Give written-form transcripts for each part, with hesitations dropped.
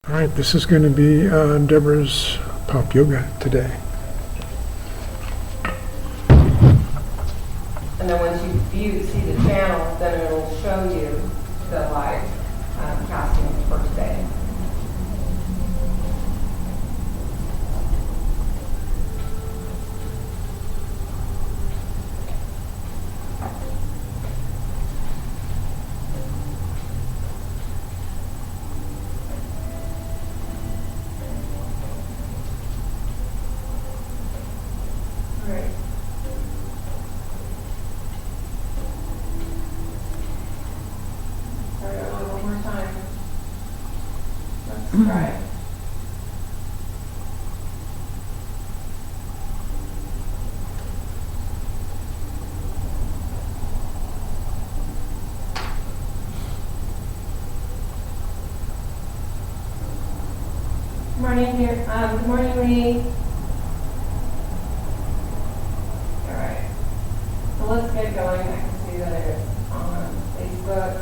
All right, this is going to be Deborah's pop yoga today. And then once you see the channel, then it'll show you the live casting for today. All right. All right, one more time. Let's try it. Good morning, here. Good morning, Lee. All right. Well, let's get going. I can see that it's on Facebook.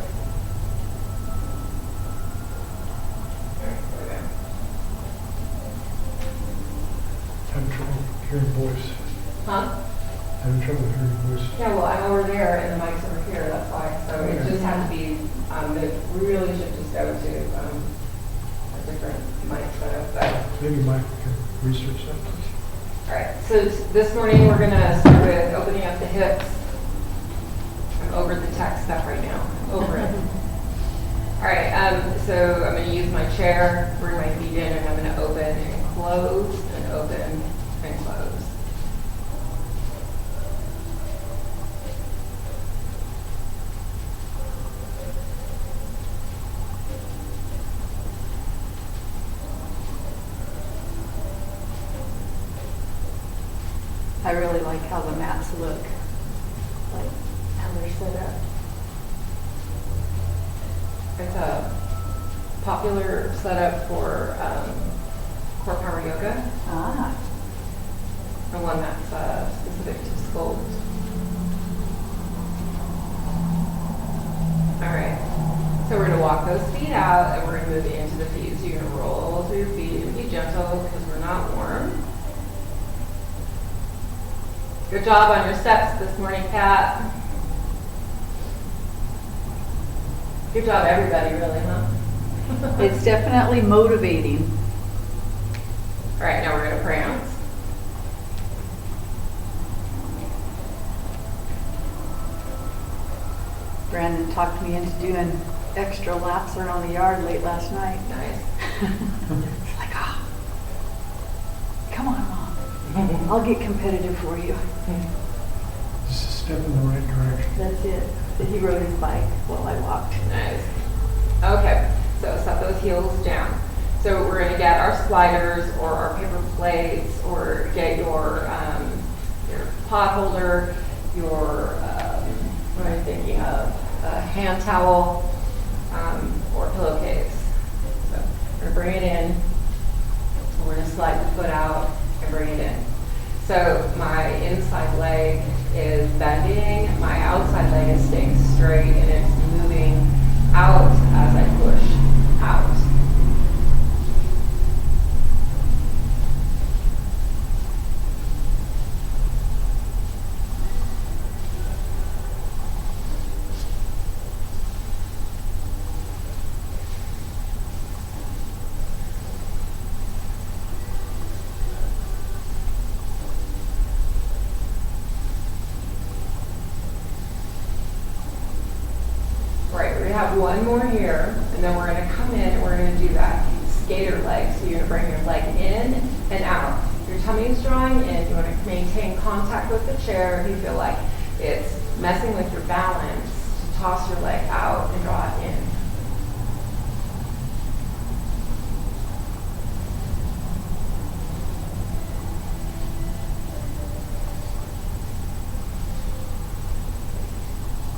All right, there we go. Having trouble hearing voice. Huh? Having trouble hearing voice. Yeah, well, I'm over there and the mic's over here, that's why. So it Okay. just had to be, we really should just go to a different mic setup. But, Maybe Mike can research that. all right, so this morning we're going to start with opening up the hips. I'm over the tech stuff right now, over it. All right, so I'm going to use my chair, bring my feet in, and I'm going to open and close and open and close. I really like how the mats look, like how they're set up. It's a popular setup for core power yoga, Ah, the one that's specific to sculpt. All right, so we're gonna walk those feet out and we're gonna move into the feet. So you're gonna roll through your feet and be gentle because we're not warm. Good job on your steps this morning, Kat. Good job, everybody, really, huh? it's definitely motivating. All right, now we're gonna prance. Brandon talked me into doing extra laps around the yard late last night. Nice. It's like, ah, come on, Mom. I'll get competitive for you. This is a step in the right direction. That's it. He rode his bike while I walked. Nice. Okay, so set those heels down. So we're going to get our sliders or our paper plates, or get your pot holder, your what am I thinking of? A hand towel or pillowcase. So we're going to bring it in. We're going to slide the foot out and bring it in. So my inside leg is bending, my outside leg is staying straight, and it's moving out as I push out. Right, we have one more here, and then we're going to come in and we're going to do that skater leg. So you're going to bring your leg in and out. Your tummy is drawing in. You want to maintain contact with the chair. If you feel like it's messing with your balance, to toss your leg out and draw it in.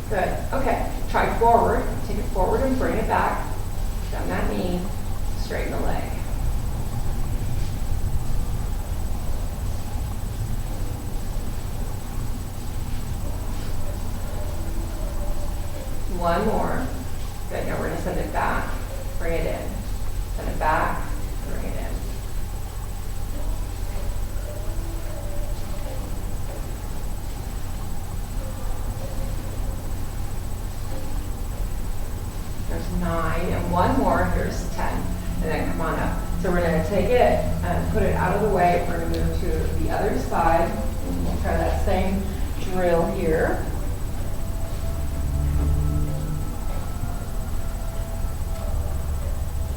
Good. Okay. Try forward. Take it forward and bring it back. Down that knee. Straighten the leg. One more. Good. Now we're going to send it back. Bring it in. Send it back, bring it in. There's 9, and one more, here's 10, and then come on up. So we're gonna take it and put it out of the way. We're gonna move to the other side, and we'll try that same drill here.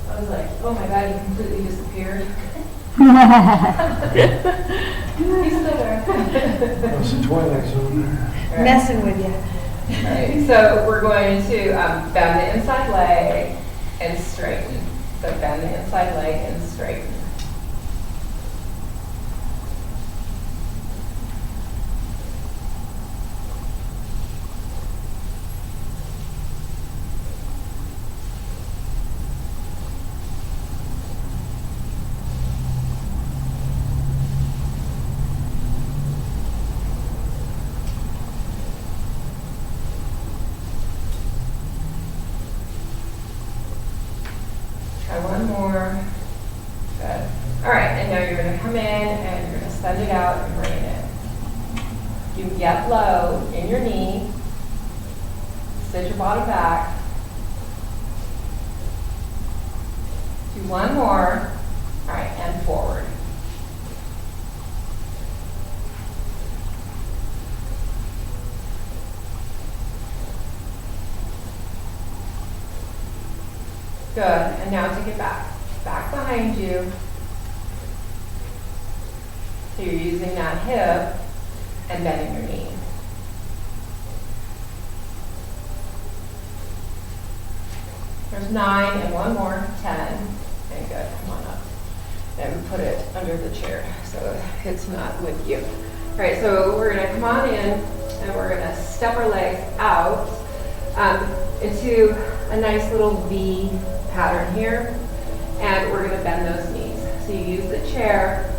I was like, oh my God, he completely disappeared. He's still there. That's the Twilight Zone there. Messing with you. Right, so we're going to bend the inside leg and straighten. So bend the inside leg and straighten. Try one more. Good. All right, and now you're going to come in and you're going to send it out and bring it in. You can get low in your knee. Sit your bottom back. Do one more. All right, and forward. Good, and now take it back. Back behind you. So you're using that hip and bending your knee. There's 9 and one more, 10. And good, come on up. And put it under the chair so it's not with you. All right, so we're gonna come on in and we're gonna step our legs out into a nice little V pattern here. And we're gonna bend those knees. So you use the chair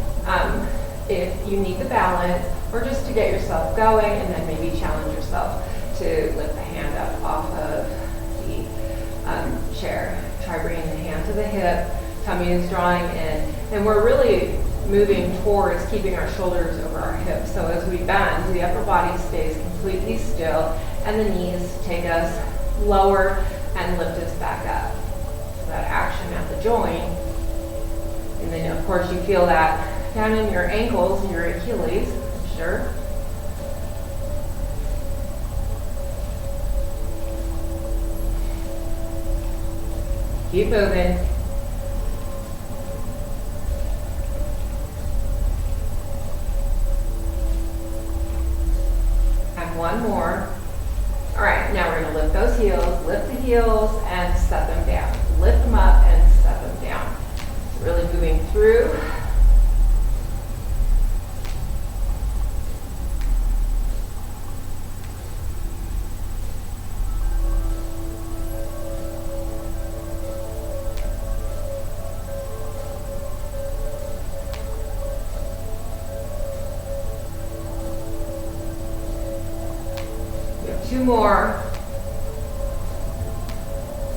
if you need the balance or just to get yourself going, and then maybe challenge yourself to lift the hand up off of the chair. Try bringing the hand to the hip, tummy is drawing in, and we're really moving towards keeping our shoulders over our hips. So as we bend, the upper body stays completely still, and the knees take us lower and lift us back up. So that action at the joint, and then of course you feel that down in your ankles, your Achilles, I'm sure. Keep moving. And one more. All right, now we're going to lift those heels, lift the heels and set them down. Lift them up and set them down. So really moving through. Two more.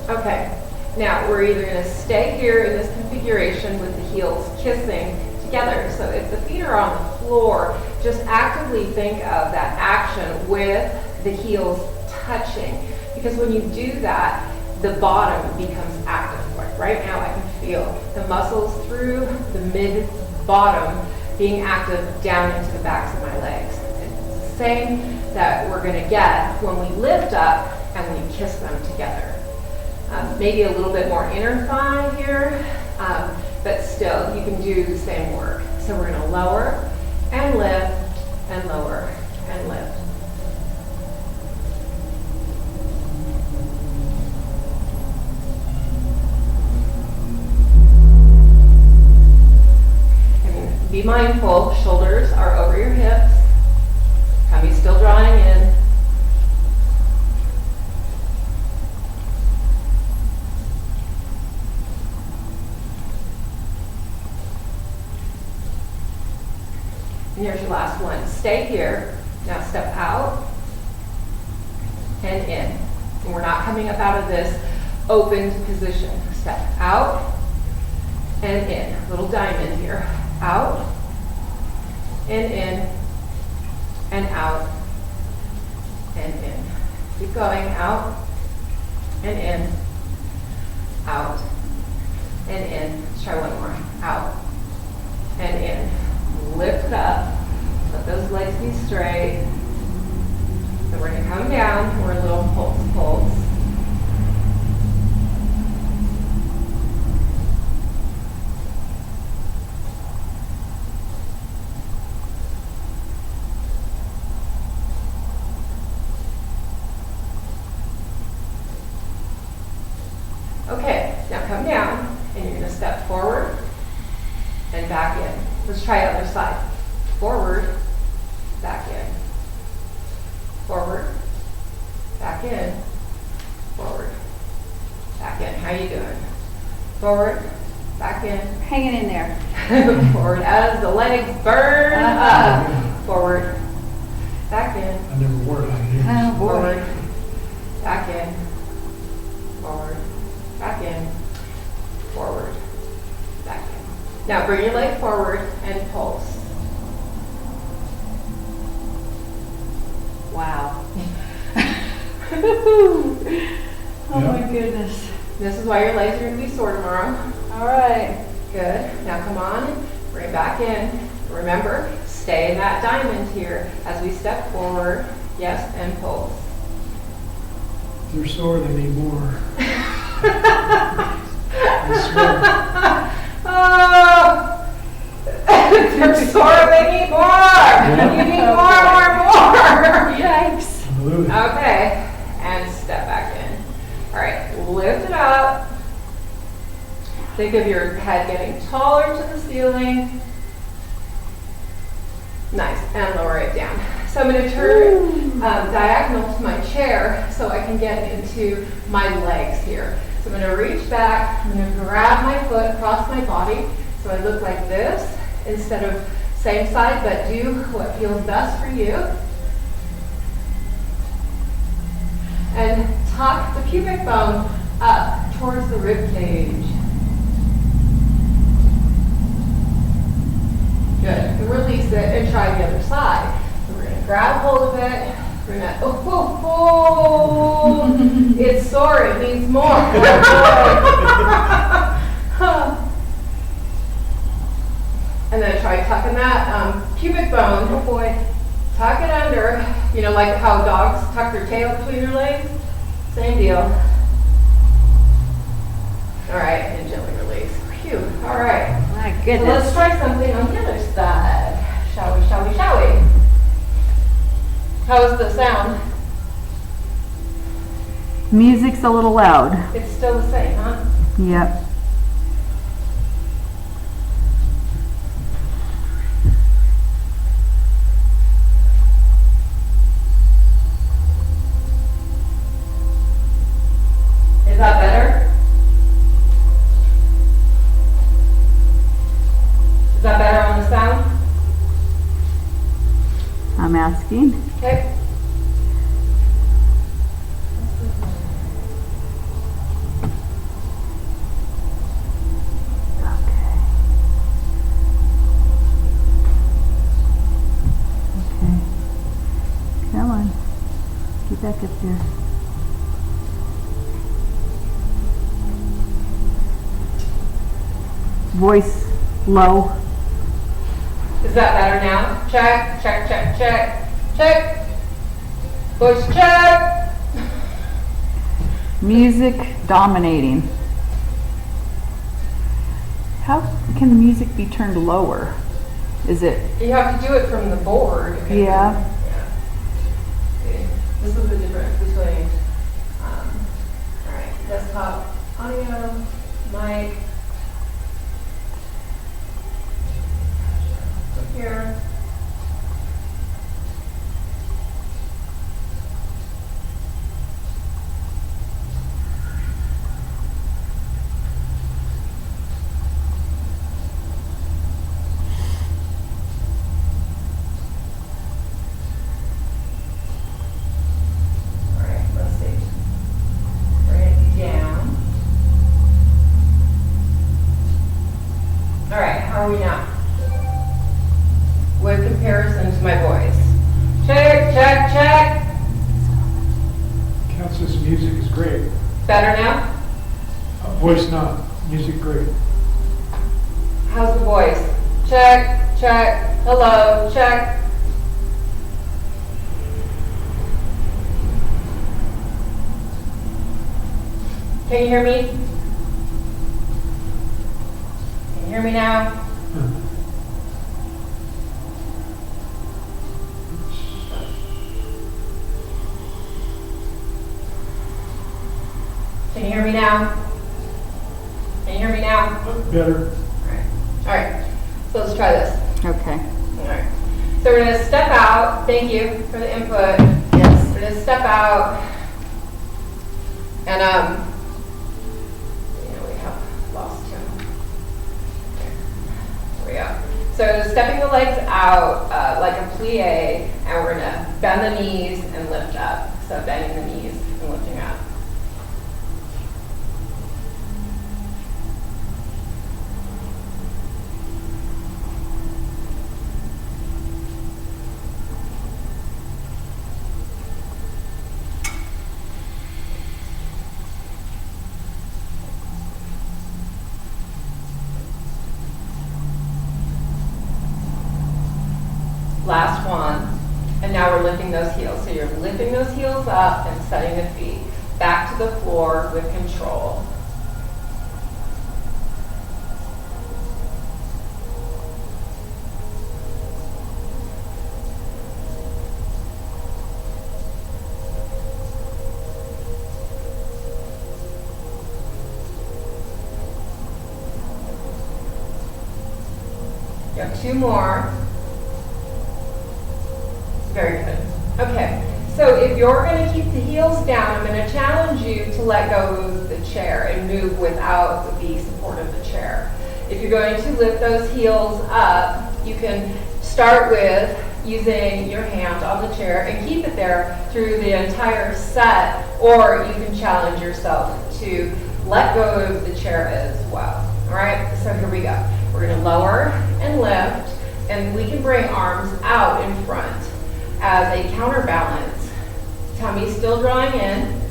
Okay, now we're either going to stay here in this configuration with the heels kissing together. So if the feet are on the floor, just actively think of that action with the heels touching. Because when you do that, the bottom becomes active. Right now I can feel the muscles through the mid-bottom being active down into the backs of my legs. It's the same that we're going to get when we lift up and we kiss them together. Maybe a little bit more inner thigh here, but still you can do the same work. So we're going to lower and lift and lower and lift. And be mindful, shoulders are over your hips. Tummy still drawing in. And here's your last one. Stay here. Now step out and in. And we're not coming up out of this opened position. Step out and in. Little diamond here. Out and in and out and in. Keep going. Out and in. Out and in. Let's try one more. Out and in. Lift up. Let those legs be straight. Then we're going to come down. We're a little pulse. Okay, now come down, and you're going to step forward and back in. Let's try other side. Forward, back in. Forward, back in. Forward, back in. How you doing? Forward, back in. Hanging in there. Forward as the legs burn up. Forward, back in. I never wore it on Oh, here. boy. Forward, back in. Forward, back in. Forward, back in. Now bring your leg forward and pulse. Wow. Oh my goodness. This is why your legs are going to be sore tomorrow. All right. Good. Now come on, bring it back in. Remember, stay in that diamond here as we step forward. Yes, and pulse. If they're sore, they need more. I swear. Oh, they're sore, they need more. You need more. Yikes. I believe it. Okay, and step back in. All right, lift it up. Think of your head getting taller to the ceiling. Nice, and lower it down. So I'm going to turn diagonal to my chair so I can get into my legs here. So I'm going to reach back, I'm going to grab my foot across my body so I look like this instead of same side, but do what feels best for you. And tuck the pubic bone up towards the rib cage. Good. And release it and try the other side. So we're going to grab hold of it. We're going to, it's sore, it needs more. And then try tucking that pubic bone. Oh boy. Tuck it under. You know, like how dogs tuck their tail between their legs? Same deal. All right, and gently release. Phew. All right. My So goodness. let's try something on the other side. Shall we, shall we, shall we? How's the sound? Music's a little loud. It's still the same, huh? Yep. Is that better? Is that better on the sound? I'm asking. Okay. Okay. Come on. Get back up there. Voice low. Is that better now? Check, check, check, check, check. Voice check. Music dominating. How can the music be turned lower? Is it? You have to do it from the board. Yeah. Okay. This is the difference between, all right, desktop audio, mic, here. All right, let's see. Bring it down. How are we now? With comparison to my voice. Check, check, check. Counselor's music is great. Better now? Voice not, music great. How's the voice? Check, check, hello, check. Can you hear me? Can you hear me now? Can you hear me now? Can you hear me now? Better. All right, so let's try this. Okay. All right, so we're gonna step out. Thank you for the input. Yes. We're gonna step out, and we have lost him. There we go. So stepping the legs out like a plie, and we're gonna bend the knees and lift up. So bending the knees and lifting up. Last one. And now we're lifting those heels. So you're lifting those heels up and setting the feet back to the floor with control. You have two more. Very good. Okay, so if you're going to keep the heels down, I'm going to challenge you to let go of the chair and move without the support of the chair. If you're going to lift those heels up, you can start with using your hand on the chair and keep it there through the entire set, or you can challenge yourself to let go of the chair as well. All right, so here we go. We're going to lower and lift, and we can bring arms out in front as a counterbalance. Tummy still drawing in.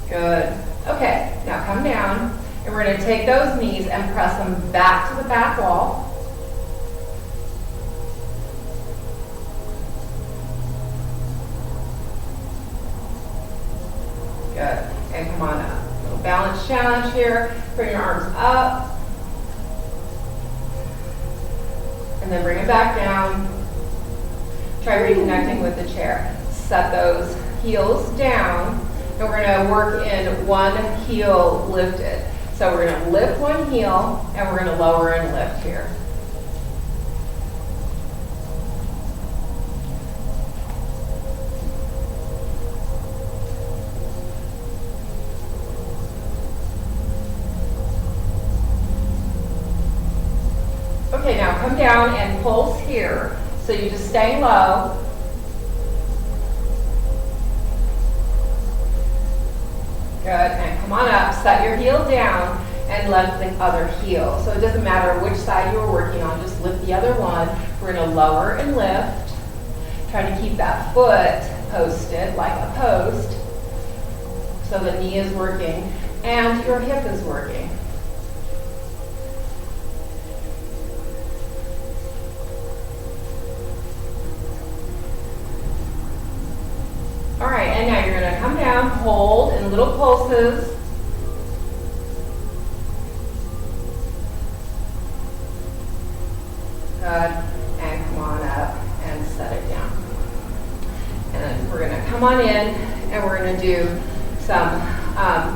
Good. Okay, now come down, and we're going to take those knees and press them back to the back wall. Good. And come on up. Little balance challenge here. Bring your arms up. And then bring it back down. Try reconnecting with the chair. Set those heels down. And we're going to work in one heel lifted. So we're going to lift one heel, and we're going to lower and lift here. Okay, now come down and pulse here. So you just stay low. Good, and come on up, set your heel down and lift the other heel. So it doesn't matter which side you were working on, just lift the other one. We're gonna lower and lift. Try to keep that foot posted like a post. So the knee is working and your hip is working. All right, and now you're going to come down, hold in little pulses. Good, and come on up and set it down. And then we're going to come on in and we're going to do some,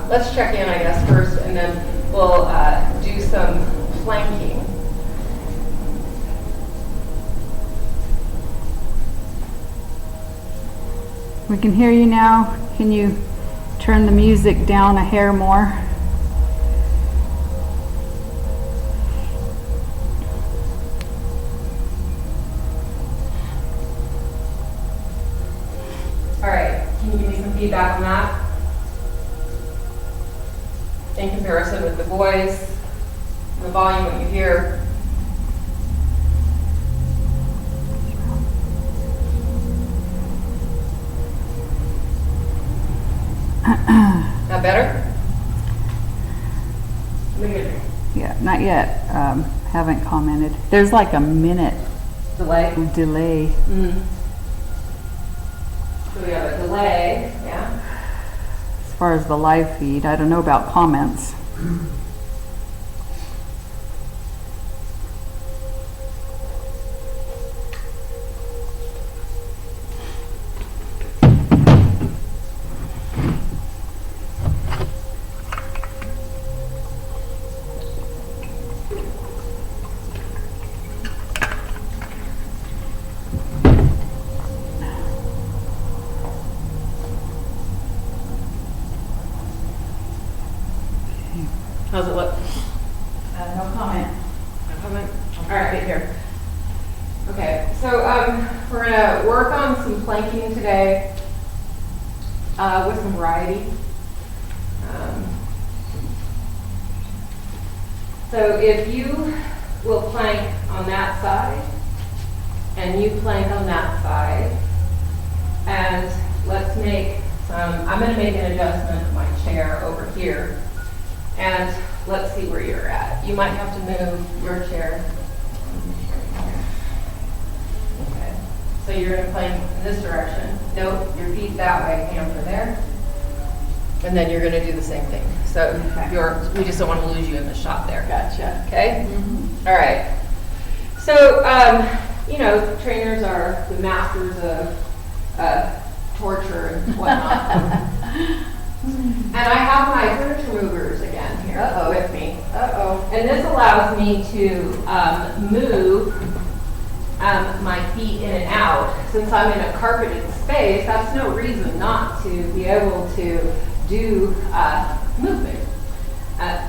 let's check in I guess first, and then we'll do some planking. We can hear you now. Can you turn the music down a hair more? feedback on that? In comparison with the voice, the volume, what you hear. Not better? Look at it. Yeah, not yet. Haven't commented. There's like a minute Delay. delay. So we have a delay, yeah. As far as the live feed, I don't know about comments. How's it look? No comment. No comment? All right, right here. Okay, so we're gonna work on some planking today with some variety. So if you will plank on that side and you plank on that side, and let's make some, I'm gonna make an adjustment of my chair over here. And let's see where you're at. You might have to move your chair. Okay. So you're going to plank in this direction. Nope, your feet that way, hands are there. And then you're going to do the same thing. So we just don't want to lose you in the shot there. Gotcha. Okay? All right. So, you know, trainers are the masters of torture and whatnot. And I have my furniture movers again here with me. And this allows me to move my feet in and out. Since I'm in a carpeted space, that's no reason not to be able to do movement.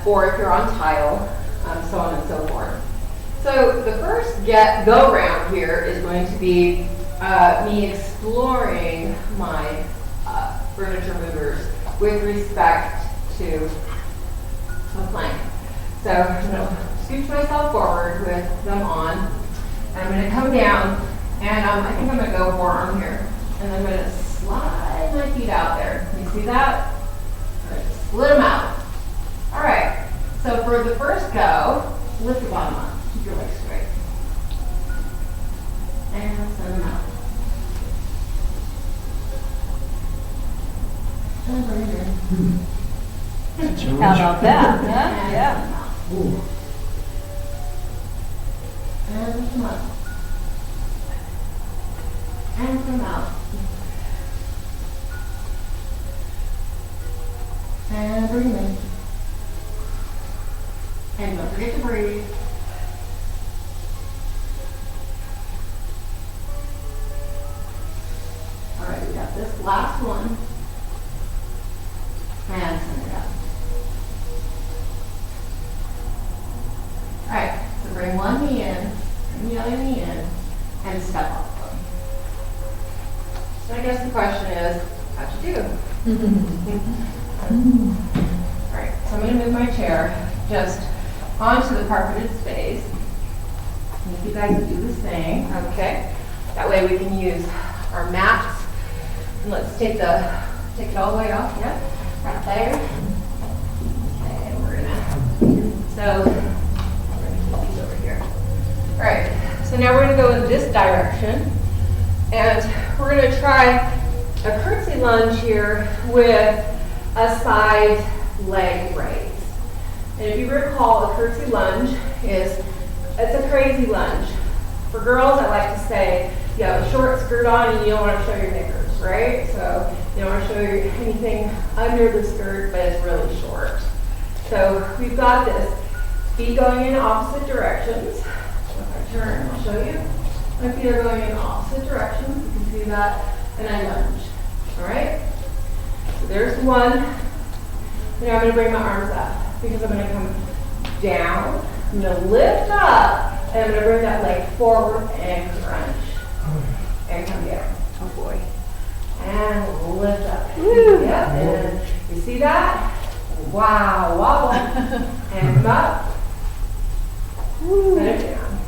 Or if you're on tile, so on and so forth. So the first go-round here is going to be me exploring my furniture movers with respect to a plank. So I'm going to scooch myself forward with them on. And I'm going to come down, and I think I'm going to go forearm here. And I'm going to slide my feet out there. You see that? I'm going to split them out. All right. So for the first go, lift the bottom up. Keep your legs straight. And send them out. And bring it in. How about that? Huh? Yeah. And come up. And come out. And bring them in. And don't forget to breathe. All right, we got this last one. And send it out. All right, so bring one knee in, bring the other knee in, and step off them. So I guess the question is, how'd you do? All right, so I'm going to move my chair just onto the carpeted space. And if you guys would do the same, okay? That way we can use our mats. And let's take it all the way off, yeah? Right there. Okay, we're gonna keep these over here. All right, so now we're gonna go in this direction, and we're gonna try a curtsy lunge here with a side leg raise. And if you recall, a curtsy lunge it's a crazy lunge. For girls, I like to say you have a short skirt on and you don't want to show your knickers, right? So you don't want to show anything under the skirt, but it's really short. So we've got this. Feet going in opposite directions. If I turn, I'll show you. My feet are going in opposite directions. You can see that. And I lunge. All right? So there's one. Now I'm going to bring my arms up because I'm going to come down. I'm going to lift up. And I'm going to bring that leg forward and crunch. And come down. Oh boy. And lift up. Yep, and you see that? Wow, wobble. And come up. Set it down.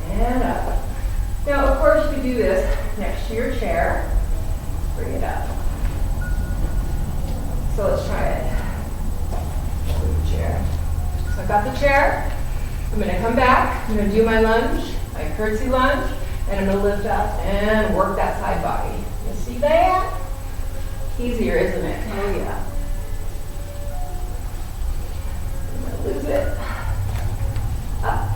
And up. Now, of course, you can do this next to your chair. Bring it up. So let's try it. With the chair. So I've got the chair. I'm going to come back. I'm going to do my lunge, my curtsy lunge, and I'm going to lift up and work that side body. You see that? Easier, isn't it? Oh, yeah. I'm going to lose it. Up.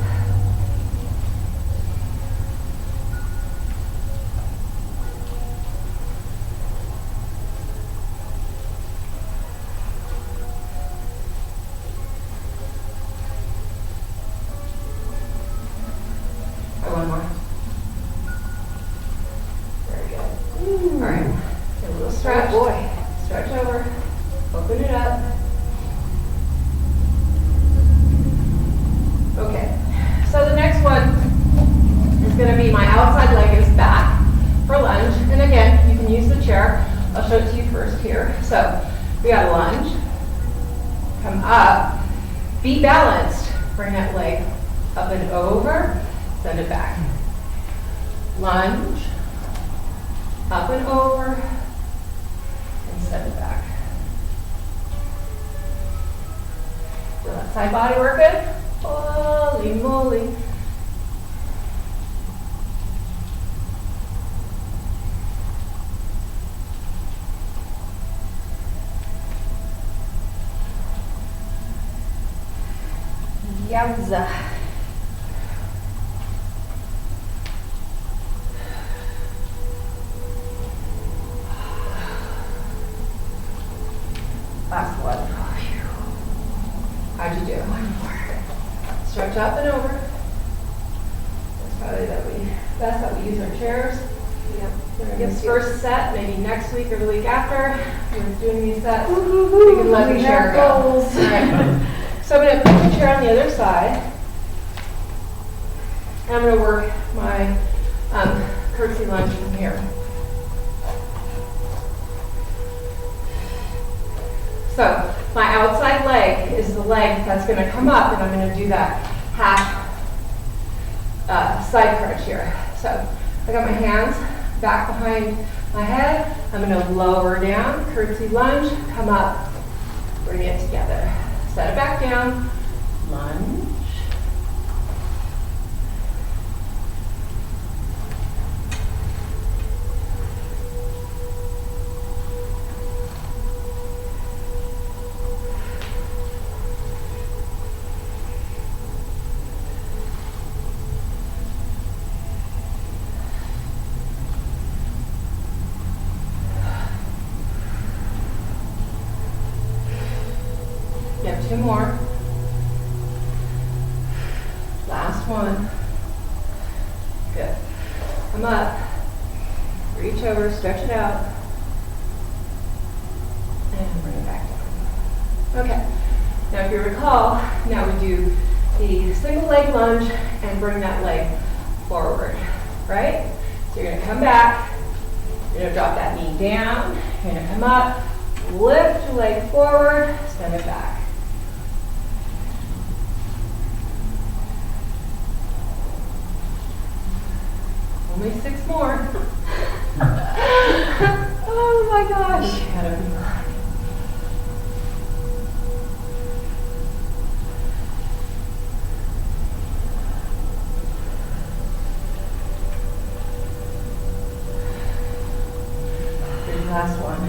One more. Very good. All right. A little stretch. Oh, boy. Stretch over. Open it up. Okay. So the next one is going to be my outside leg is back for lunge. And again, you can use the chair. I'll show it to you first here. So we got a lunge. Come up. Be balanced. Bring that leg up and over. Send it back. Lunge, up and over, and send it back. Feel that side body working? Holy moly. Yowza. Last one. How'd you do? One more. Stretch up and over. It's probably best that we use our chairs. Yep. This first set, maybe next week or the week after, we're doing these sets. You can let the chair go. Goals. All right. So I'm going to put the chair on the other side. And I'm going to work my curtsy lunge from here. So my outside leg is the leg that's going to come up, and I'm going to do that half side crunch here. So I got my hands back behind my head. I'm going to lower down, curtsy lunge, come up, bring it together. Set it back down, lunge. You have two more. Last one. Good. Come up. Reach over, stretch it out. And bring it back down. Okay. Now if you recall, now we do the single leg lunge and bring that leg forward. Right? So you're going to come back. You're going to drop that knee down. You're going to come up. Lift your leg forward. Send it back. Only 6 more. Oh my gosh. Here's the last one.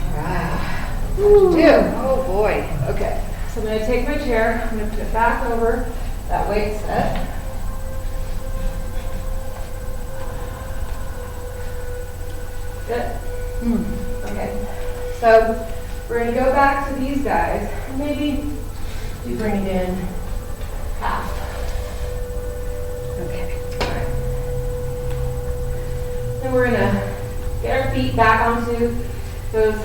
All right. What'd you do? Oh, boy. Okay. So I'm going to take my chair. I'm going to put it back over that weight set. Good. Okay. So we're going to go back to these guys. Maybe you bring it in half. Okay. All right. Then we're going to get our feet back onto those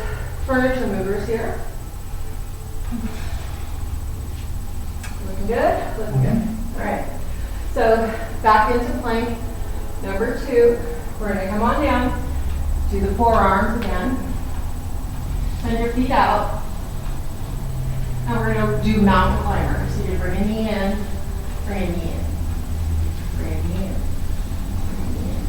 furniture movers here. Looking good? Looking good. All right. So back into plank. Number 2, we're gonna come on down, do the forearms again. Send your feet out. And we're gonna do mountain climber. So you're bringing me in, bringing me in, bringing me in, bringing me in.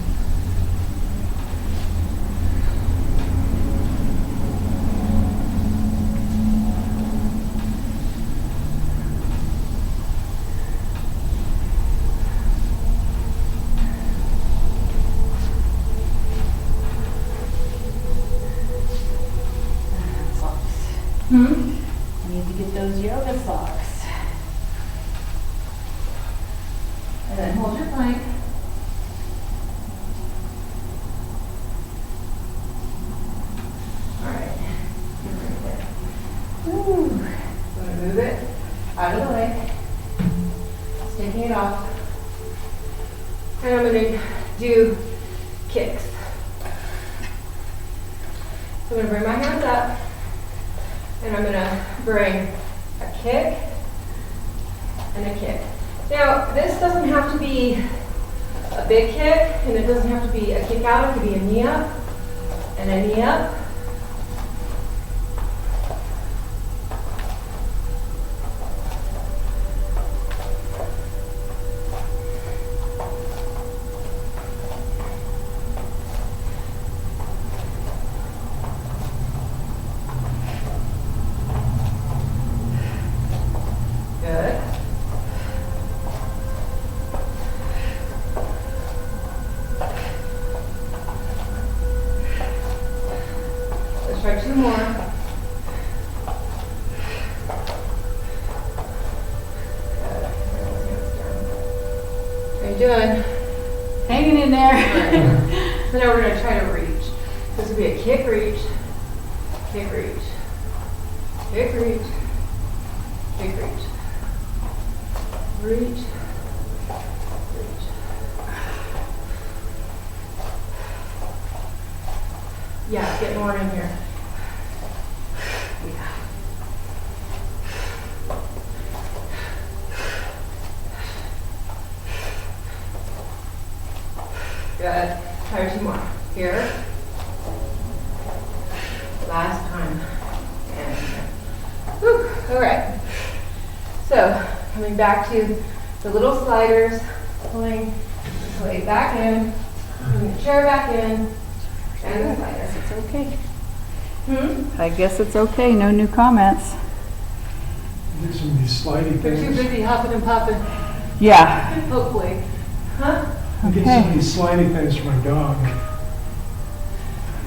I need to get those yoga socks. And then hold your plank. All right. You're right there. Woo. I'm going to move it out of the way. Just taking it off. And I'm going to do kicks. So I'm going to bring my hands up. And I'm going to bring a kick and a kick. Now, this doesn't have to be a big kick, and it doesn't have to be a kick out. It could be a knee up and a knee up. Good. Let's try 2 more. Good. How you doing? Hanging in there. Alright. So now we're going to try to reach. This would be a kick reach, kick reach, kick reach, kick reach. Reach, reach. Yeah, get more in here. Yeah. Good. Try 2 more. Here. Last time. And here. Whew. All right. So, coming back to the little sliders, pulling this leg back in, putting the chair back in, and the slider. It's okay. I guess it's okay, no new comments. There's some of these slidey They're too things. busy huffing and puffing, Yeah, hopefully. Huh? I get some of okay. these slidey things for my dog.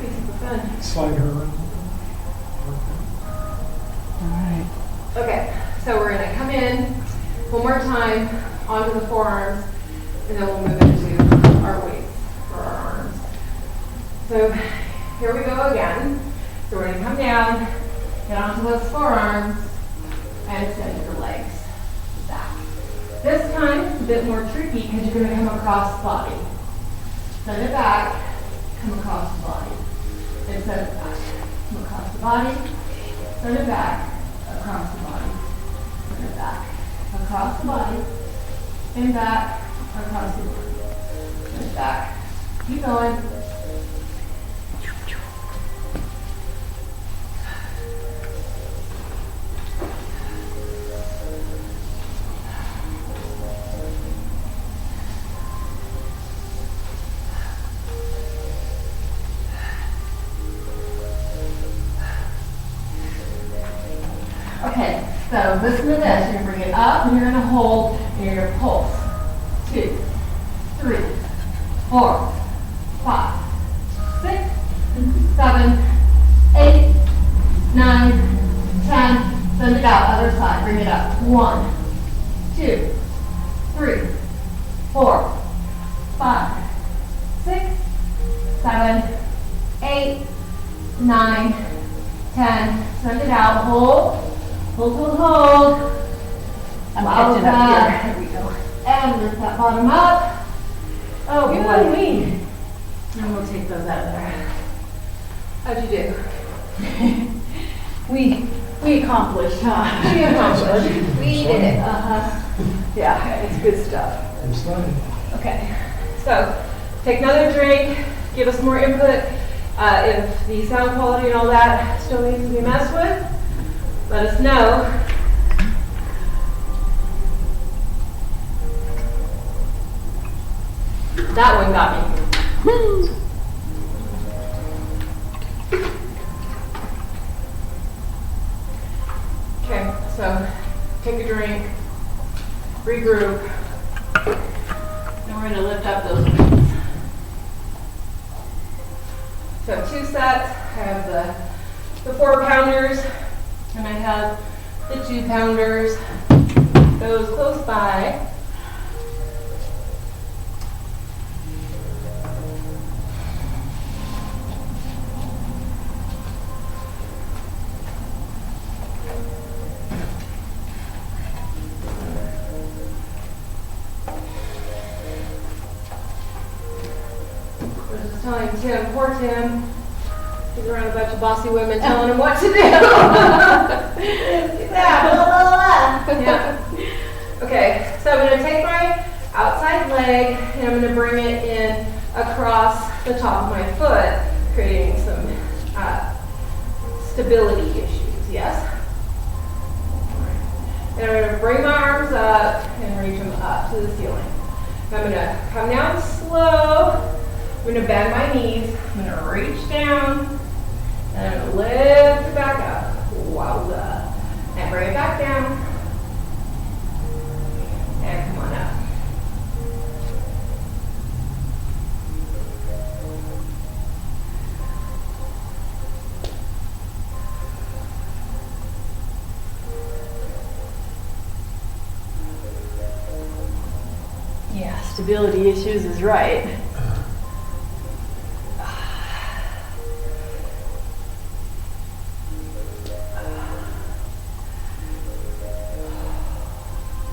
Makes it fun. Slide her around. All right. Okay, so we're gonna come in one more time onto the forearms, and then we'll move into our weights for our arms. So here we go again. So we're gonna come down, get onto those forearms, and send your legs back. This time, it's a bit more tricky because you're gonna come across the body. Send it back, come across the body, and send it back. Come across the body, send it back, across the body, send it back, across the body, and back, across the body, and back. Keep going. Okay, so listen to this. You're gonna bring it up and you're gonna hold and you're gonna pulse. 2, 3, 4, 5, 6, 7, 8, 9, 10. Send it out, other side. Bring it up. 1, 2, 3, 4, 5, 6, 7, 8, 9, 10. Send it out. Hold. Hold, hold, hold. I'm Wow, catching that. up here. Here we go. And lift that bottom up. Oh, Good. boy. And we'll take those out of there. How'd you do? We accomplished, huh? We accomplished. We did it. Uh-huh. Yeah, it's good stuff. I'm sliding. Okay. So, take another drink, give us more input. If the sound quality and all that still needs to be messed with, let us know. That one got me. Okay, so take a drink, regroup. Now we're going to lift up those weights. So I have 2 sets. I have the 4-pounders, and I have the 2-pounders. Those close by. Telling Tim, poor Tim, he's around a bunch of bossy women telling him what to do. Yeah. Okay, so I'm going to take my outside leg and I'm going to bring it in across the top of my foot, creating some stability issues, yes? And I'm going to bring my arms up and reach them up to the ceiling. I'm going to come down slow. I'm going to bend my knees, I'm going to reach down, and I'm going to lift it back up. Wowza. And bring it back down. And come on up. Yeah, stability issues is right.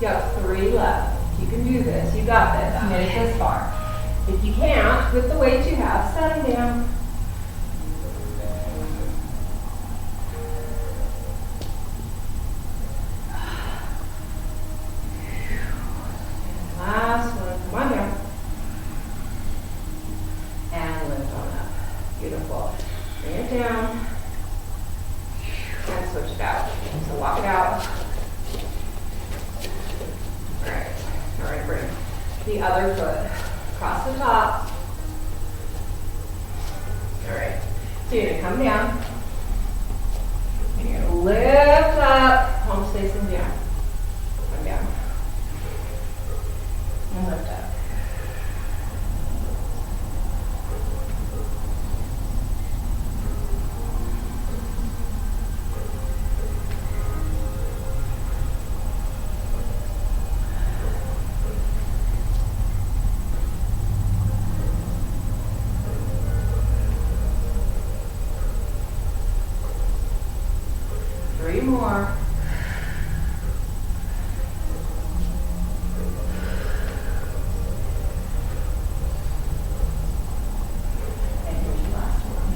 You have 3 left. You can do this. You got this. You made it this far. If you can't, with the weight you have, set them down. Last one. Come on down. And lift on up. Beautiful. Bring it down. And switch it out. So walk it out. Alright, now we're going to bring the other foot across the top. Alright, so you're going to come down. And you're going to lift up, palms facing down. Come down. And lift up. More. And here's the last one.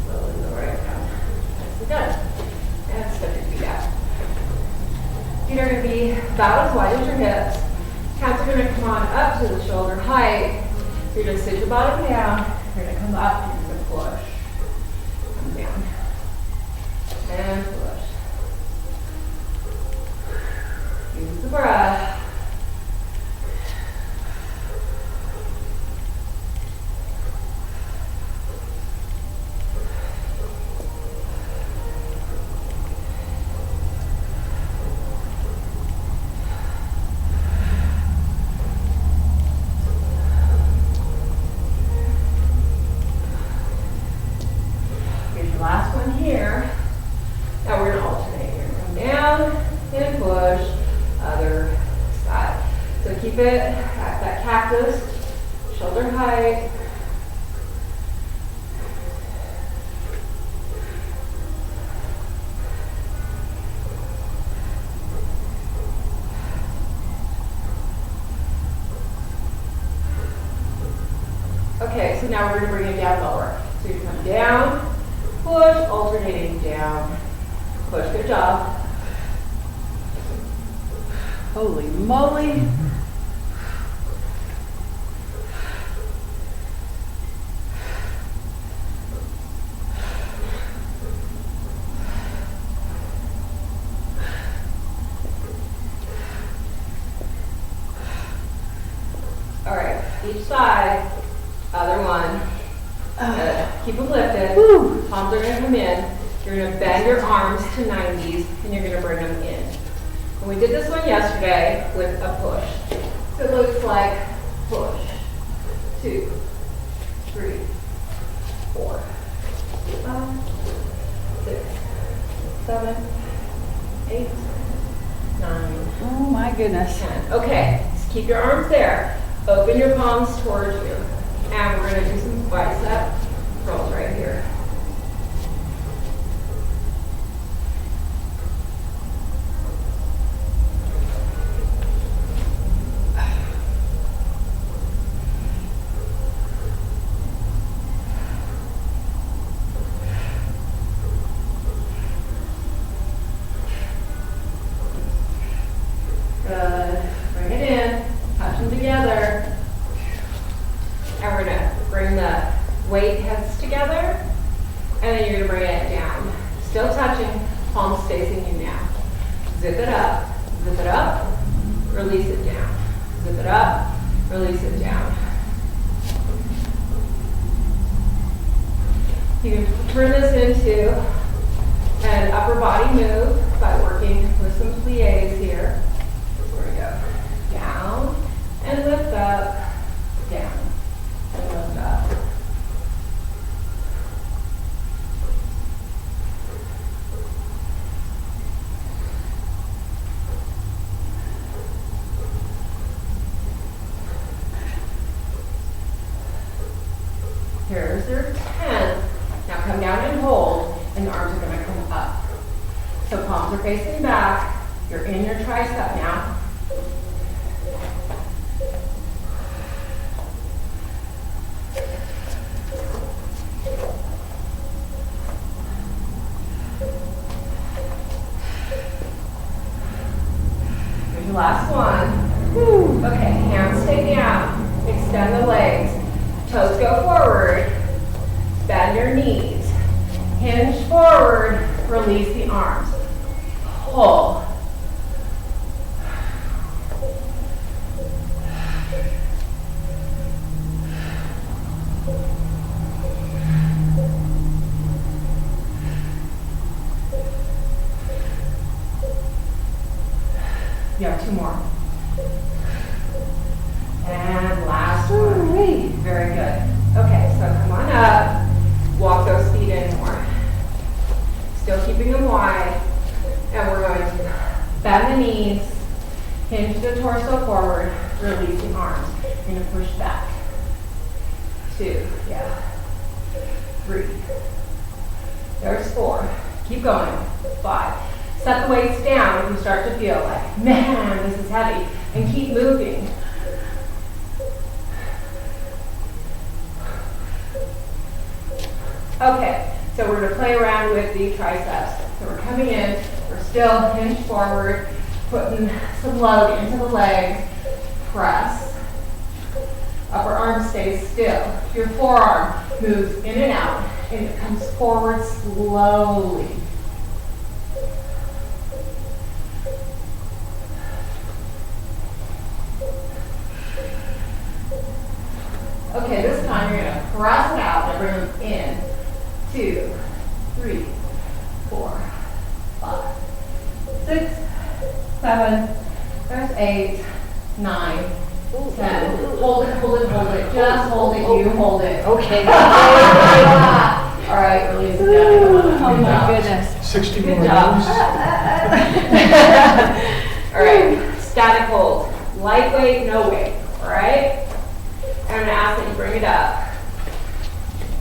Slowly lower it down. Nicely done. And step your feet out. Feet are going to be about as wide as your hips. Hands are going to come on up to the shoulder height. So you're going to sit your bottom down. You're going to come up and you're going to push. Down and push. Use the breath. Last one here. Now we're going to alternate. You're going to come down and push, other side. So keep it at that cactus, shoulder height. Okay, so now we're going to bring it down lower. So you come down, push, alternating down, push. Good job. Holy moly. keep them lifted. Palms are gonna come in. You're gonna bend your arms to 90s and you're gonna bring them in. And we did this one yesterday with a push. So it looks like push, 2, 3, 4, 5, 6, 7, 8, 9, Oh my goodness. 10. Okay, just keep your arms there. Open your palms towards you. And we're gonna do some bicep curls right here. Good. Bring it in. Touch them together. And we're gonna bring the weight heads together. And then you're gonna bring it down. Still touching, palms facing you now. Zip it up, release it down. Zip it up, release it down. You can turn this into an upper body move by working with some plies here. There we go. Down and lift up, down and lift up. Here's your 10. Now come down and hold, and the arms are going to come up. So palms are facing back. You're in your tricep now. Here's your last one. Whew. Okay, hands stay down. Extend the legs. Toes go forward. Bend your knees. Hinge forward. Release the arms. Pull. You have 2 more. And last one. Very good. Okay, so come on up. Walk those feet in more. Still keeping them wide. And we're going to bend the knees, hinge the torso forward, release the arms. You're going to push back. 2, yeah. 3. There's 4. Keep going. 5. Set the weights down if you start to feel like, man, this is heavy. And keep moving. Okay, so we're going to play around with the triceps. So we're coming in, we're still hinged forward, putting some load into the legs, press. Upper arm stays still. Your forearm moves in and out, and it comes forward slowly. Okay, this time you're going to press it out and bring them in. 2, 3, 4, 5, 6, 7, there's 8, 9, 10. Hold it, hold it, hold it. Just hold it, you hold it. Okay. All right, release it down. Oh my goodness. 60 Good more job. moves. All right, static hold. Lightweight, no weight. All right? I'm going to ask that you bring it up.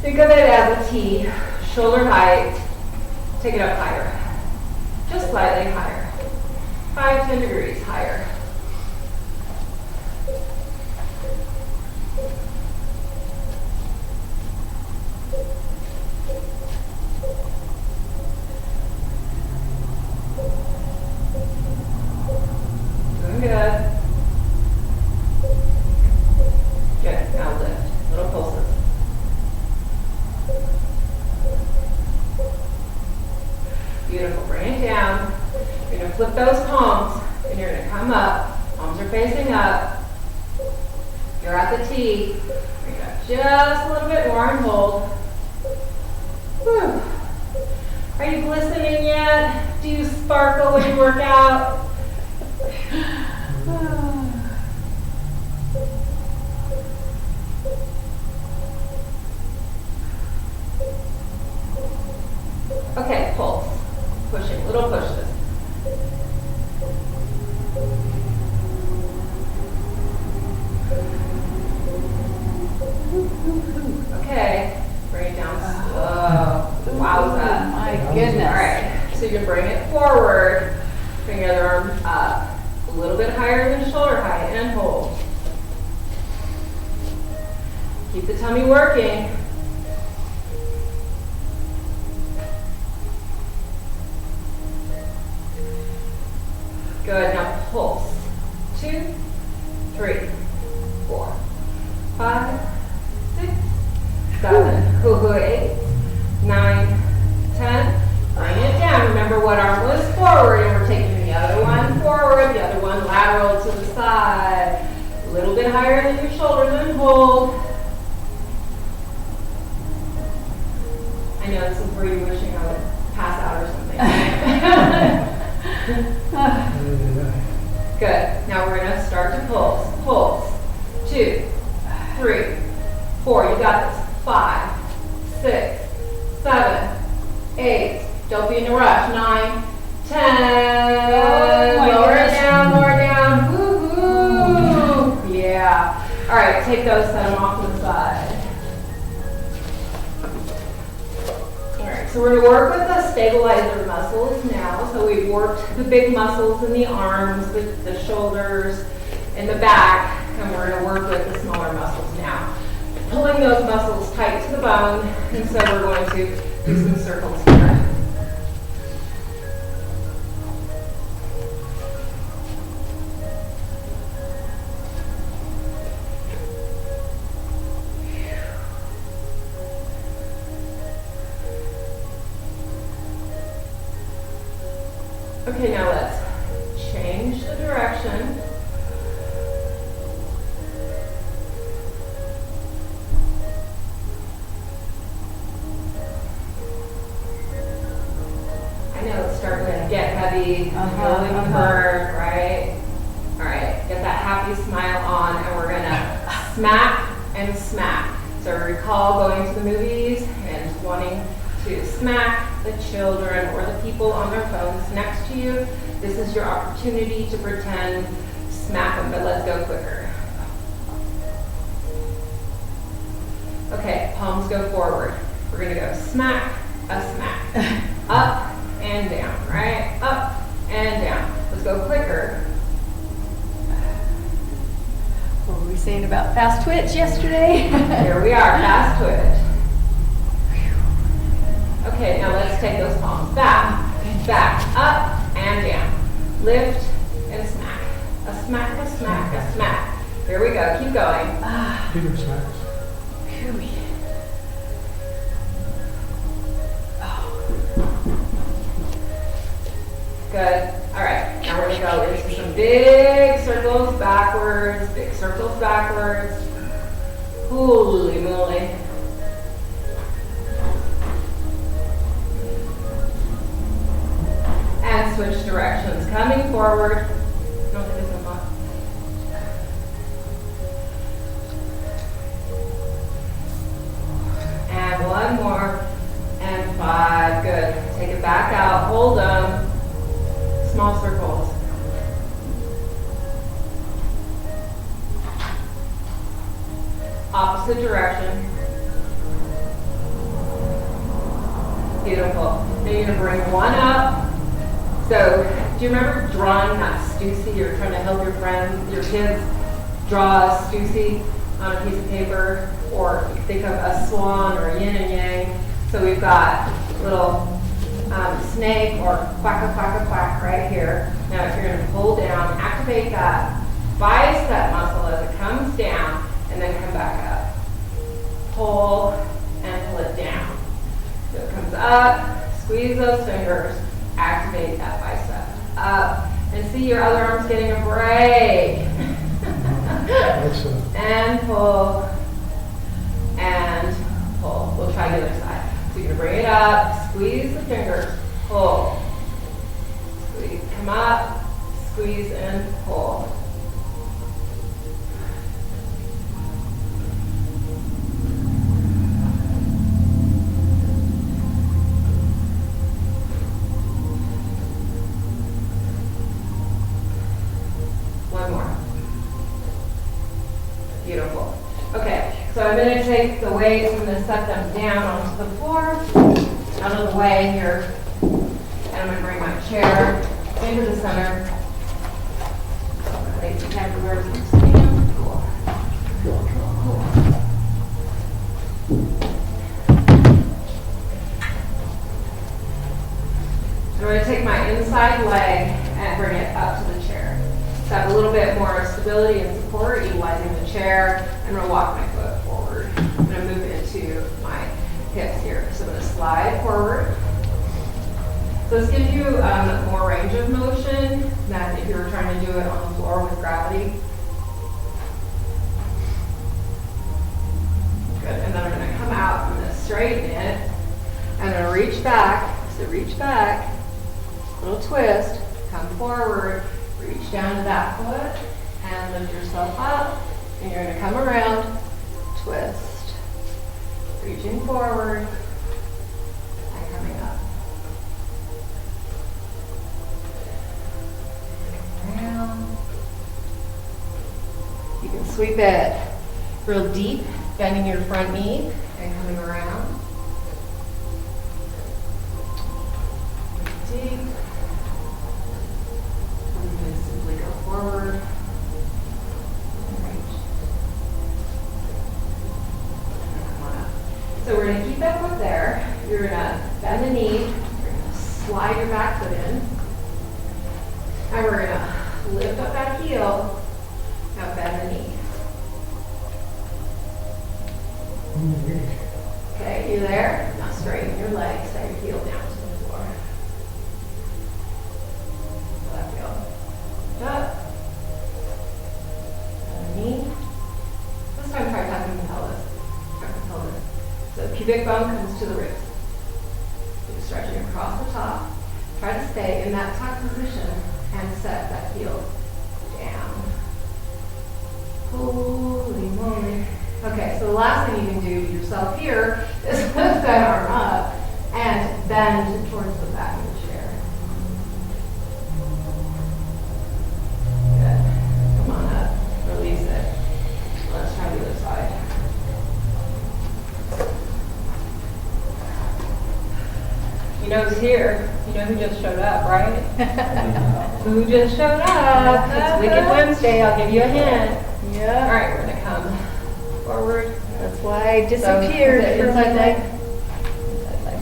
Think of it as a T, shoulder height. Take it up higher. Just slightly higher. 5, 10 degrees higher. Doing good. Good. Now lift. Little pulses. Beautiful. Bring it down. You're going to flip those palms, and you're going to come up. Palms are facing up. You're at the T. Bring it up just a little bit more and hold. Whew. Are you glistening yet? Do you sparkle when you work out? Okay, pulse. Pushing, little pushes. Okay, bring it down slow. Wowza. My goodness. All right, so you can bring it forward, bring your other arm up, a little bit higher than shoulder height, and hold. Keep the tummy working. Good, now pulse. 2, 3, 4, 5, 6, 7, 8, 9, 10. Bring it down. Remember what arm was forward, and we're taking the other one forward, the other one lateral to the side. A little bit higher than your shoulders and hold. I know this is where you're wishing I would pass out or something. Good. Now we're going to start to pulse. Pulse. 2, 3, 4. You got this. 5, 6, 7, 8. Don't be in a rush. 9, 10. Lower it down, lower it down. Woo-hoo. Yeah. All right, take those, set them off to the side. So we're going to work with the stabilizer muscles now. So we've worked the big muscles in the arms, the shoulders, and the back, and we're going to work with the smaller muscles now. Pulling those muscles tight to the bone, and so we're going to do some circles here. Okay, now let's change the direction. I know it's starting to get heavy, really hurt, right? All right, get that happy smile on, and we're gonna smack and smack. So recall going to the movies and wanting to smack the children or the people on their phones next to you. This is your opportunity to pretend smack them, but let's go quicker. Okay, palms go forward. We're gonna go smack, a smack. Up and down, right? Up and down. Let's go quicker. What were we saying about fast twitch yesterday? Here we are, fast twitch. Okay, now let's take those palms back, back, up and down. Lift and smack. A smack, a smack, a smack. Here we go, keep going. Peter smacks. Good. All right, now we're going to go into some big circles backwards, big circles backwards. Holy moly. And switch directions. Coming forward. No, there isn't one. And one more. And 5. Good. Take it back out. Hold them. Small circles. Opposite direction. Beautiful. Now you're going to bring one up. So, do you remember drawing that Stussy? You're trying to help your friends, your kids draw a Stussy on a piece of paper, or you can think of a swan or yin and yang. So we've got little snake or quack, quack, quack right here. Now if you're going to pull down, activate that bicep muscle as it comes down, and then come back up. Pull and pull it down. So it comes up, squeeze those fingers, activate that bicep. Up, and see your other arm's getting a break. And pull, and pull. We'll try the other side. So you're bring it up, squeeze the fingers, pull. Squeeze, come up, squeeze and pull. One more. Beautiful. Okay, so I'm going to take the weights, I'm going to set them down onto the floor, out of the way here, and I'm going to bring my chair into the center. Place the everywhere to stand. Cool. Cool. I'm going to take my inside leg and bring it up to the chair. So I have a little bit more stability and support, utilizing the chair. I'm going to walk my foot forward. I'm going to move into my hips here. So I'm going to slide forward. So this gives you more range of motion than if you were trying to do it on the floor with gravity. Good. And then I'm going to come out. I'm going to straighten it. I'm going to reach back. So reach back. Little twist. Come forward. Reach down to that foot and lift yourself up. And you're going to come around, twist, reaching forward, and coming up. Around. You can sweep it real deep, bending your front knee and coming around. Deep. Simply go forward and reach. And come on up. So we're going to keep that foot there. You're going to bend the knee. You're going to slide your back foot in. And we're going to lift up that heel. Now bend the knee. Okay, you there? Now straighten your legs. Set your heel down to the floor. Let go. Up. And the knee. This time try tucking the pelvis. Tuck the pelvis. So pubic bone comes to the ribs. You're stretching across the top. Try to stay in that tuck position and set that heel down. Holy moly. Okay, so the last thing you can do to yourself here is lift that arm up and bend towards the back of the chair. Good. Come on up. Release it. Let's try the other side. You know who's here? You know who just showed up, right? Who just showed up? It's Wicked Wednesday. I'll give you a hint. Yeah. All right, we're going to come forward. That's why I disappeared So, for a inside leg. minute. Inside leg.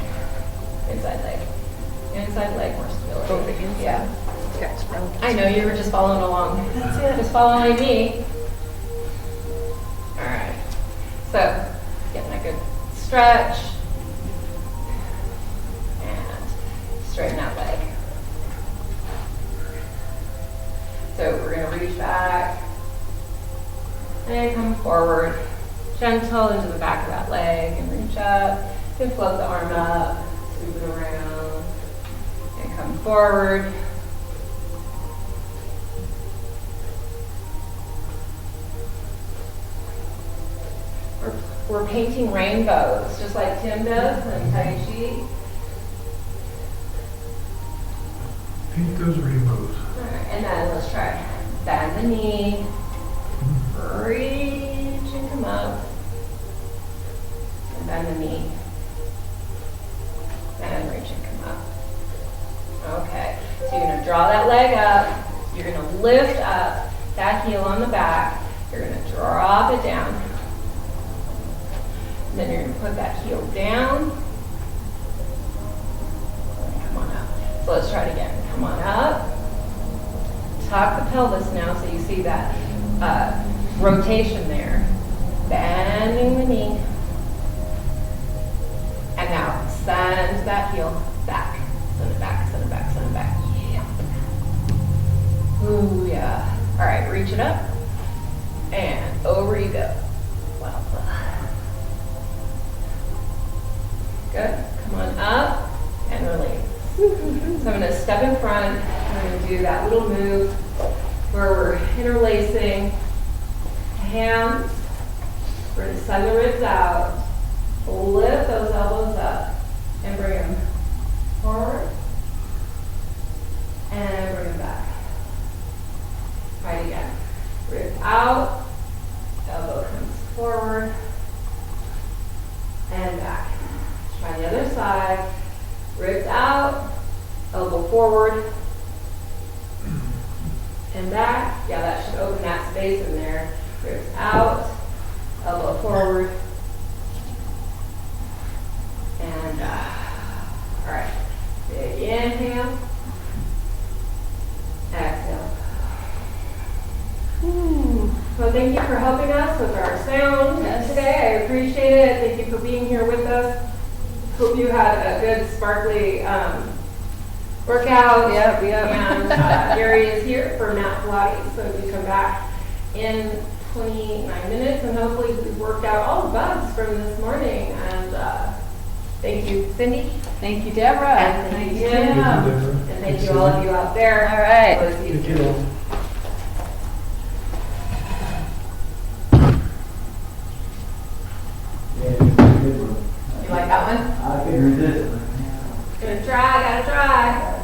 Inside leg. Inside leg, more stability. Oh, the inside. Yeah. Okay, so I know you were just following along. that's it. Just following me. All right. So, getting a good stretch. And straighten that leg. So we're going to reach back. And come forward. Gentle into the back of that leg and reach up. And float the arm up. Sweep it around. And come forward. We're painting rainbows, just like Tim does in Tai Chi. Paint those rainbows. All right, and then let's try bend the knee, reach and come up, and bend the knee, and reach and come up. Okay, so you're going to draw that leg up, you're going to lift up that heel on the back, you're going to drop it down. Then you're going to put that heel down. Come on up. So let's try it again. Come on up. Tuck the pelvis now so you see that rotation there. Bending the knee. And now send that heel back. Send it back, send it back, send it back. Yeah. Ooh, yeah. All right, reach it up. And over you go. Wow. Good. Come So I'm gonna step in front, I'm gonna do that little move where we're interlacing hands. We're gonna send the ribs out, lift those elbows up, and bring them forward, and bring them back. Try it again. Ribs out, elbow comes forward, and back. Try the other side. Ribs out, elbow forward, and back. Yeah, that should open that space in there. Ribs out, elbow forward, and all right. Big inhale, exhale. Well, thank you for helping us with our sound today. I appreciate it. Thank you for being here with us. Hope you had a good, sparkly workout. Yep. And Gary is here for Mat Pilates, so if you come back in 29 minutes, and hopefully we've worked out all the bugs from this morning. And thank you, Cindy. Thank you, Deborah. And thank you, Jim. Deborah. And thank you, all of you out there. All right. We'll see you Thank you soon. all. You like that one? I can resist it. Gonna try, gotta try.